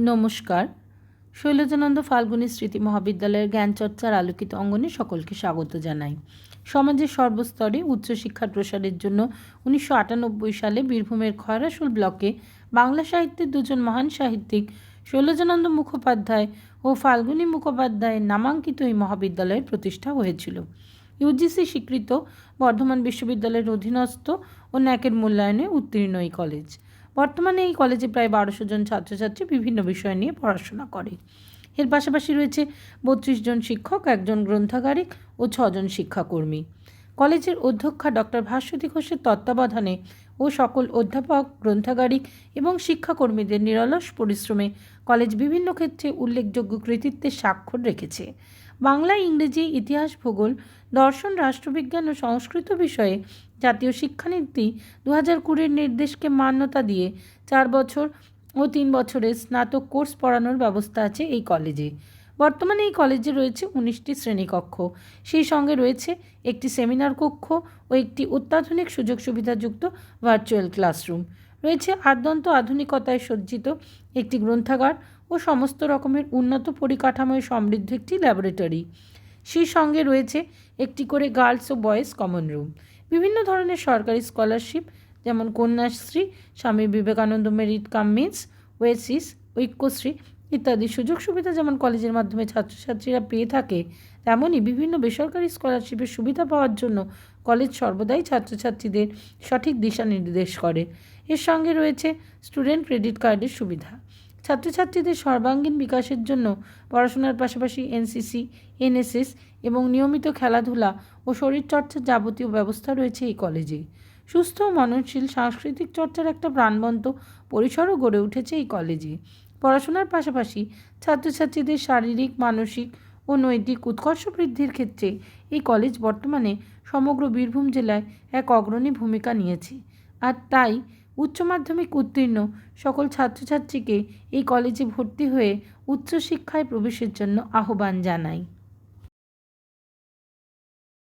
নমস্কার। শৈলজানন্দ ফাল্গুনী স্মৃতি মহাবিদ্যালয়ের জ্ঞানচর্চার আলোকিত অঙ্গনে সকলকে স্বাগত জানাই। সমাজের সর্বস্তরে উচ্চশিক্ষার প্রসারের জন্য 1998 সালে বীরভূমের খয়রাশুল ব্লকে বাংলা সাহিত্যের দুজন মহান সাহিত্যিক শৈলজানন্দ মুখোপাধ্যায় ও ফাল্গুনী মুখোপাধ্যায়ের নামাঙ্কিত এই মহাবিদ্যালয়ের প্রতিষ্ঠা হয়েছিল। ইউজিসি স্বীকৃত বর্ধমান বিশ্ববিদ্যালয়ের অধীনস্থ ও ন্যাকের মূল্যায়নে উত্তীর্ণ এই কলেজ। বর্তমানে এই কলেজে প্রায় 1200 জন ছাত্রছাত্রী বিভিন্ন বিষয় নিয়ে পড়াশোনা করে। এর পাশাপাশি রয়েছে 32 জন শিক্ষক, 1 জন গ্রন্থাগারিক ও 6 জন শিক্ষাকর্মী। কলেজের অধ্যক্ষা ডক্টর ভাস্বতী ঘোষের তত্ত্বাবধানে ও সকল অধ্যাপক, গ্রন্থাগারিক এবং শিক্ষাকর্মীদের নিরলস পরিশ্রমে কলেজ বিভিন্ন ক্ষেত্রে উল্লেখযোগ্য কৃতিত্বের স্বাক্ষর রেখেছে। বাংলা, ইংরেজি, ইতিহাস, ভূগোল, দর্শন, রাষ্ট্রবিজ্ঞান ও সংস্কৃত বিষয়ে জাতীয় শিক্ষানীতি 2020 নির্দেশকে মান্যতা দিয়ে 4 বছর ও 3 বছরের স্নাতক কোর্স পড়ানোর ব্যবস্থা আছে এই কলেজে। বর্তমানে এই কলেজে রয়েছে 19টি শ্রেণীকক্ষ, সেই সঙ্গে রয়েছে একটি সেমিনার কক্ষ ও একটি অত্যাধুনিক সুযোগ সুবিধাযুক্ত ভার্চুয়াল ক্লাসরুম। রয়েছে আদ্যন্ত আধুনিকতায় সজ্জিত একটি গ্রন্থাগার ও সমস্ত রকমের উন্নত পরিকাঠামোয় সমৃদ্ধ একটি ল্যাবরেটরি। সেই সঙ্গে রয়েছে একটি করে girls oh boys common room. বিভিন্ন ধরনের সরকারি স্কলারশিপ যেমন Kanyashree, Swami Vivekananda merit cum means, Oasis, Aikyashree ইত্যাদি সুযোগ সুবিধা যেমন কলেজের মাধ্যমে ছাত্রছাত্রীরা পেয়ে থাকে, তেমনই বিভিন্ন বেসরকারি স্কলারশিপের সুবিধা পাওয়ার জন্য কলেজ সর্বদাই ছাত্রছাত্রীদের সঠিক দিশা নির্দেশ করে। এর সঙ্গে রয়েছে স্টুডেন্ট ক্রেডিট কার্ডের সুবিধা। ছাত্রছাত্রীদের সর্বাঙ্গীন বিকাশের জন্য পড়াশোনার পাশাপাশি এনসিসি, এনএসএস এবং নিয়মিত খেলাধুলা ও শরীরচর্চার যাবতীয় ব্যবস্থা রয়েছে এই কলেজে। সুস্থ ও মননশীল সাংস্কৃতিক চর্চার একটা প্রাণবন্ত পরিসরও গড়ে উঠেছে এই কলেজে। পড়াশোনার পাশাপাশি ছাত্রছাত্রীদের শারীরিক, মানসিক ও নৈতিক উৎকর্ষ বৃদ্ধির ক্ষেত্রে এই কলেজ বর্তমানে সমগ্র বীরভূম জেলায় এক অগ্রণী ভূমিকা নিয়েছে। আর তাই উচ্চ মাধ্যমিক উত্তীর্ণ সকল ছাত্রছাত্রীকে এই কলেজে ভর্তি হয়ে উচ্চশিক্ষায় প্রবেশের জন্য আহ্বান জানাই।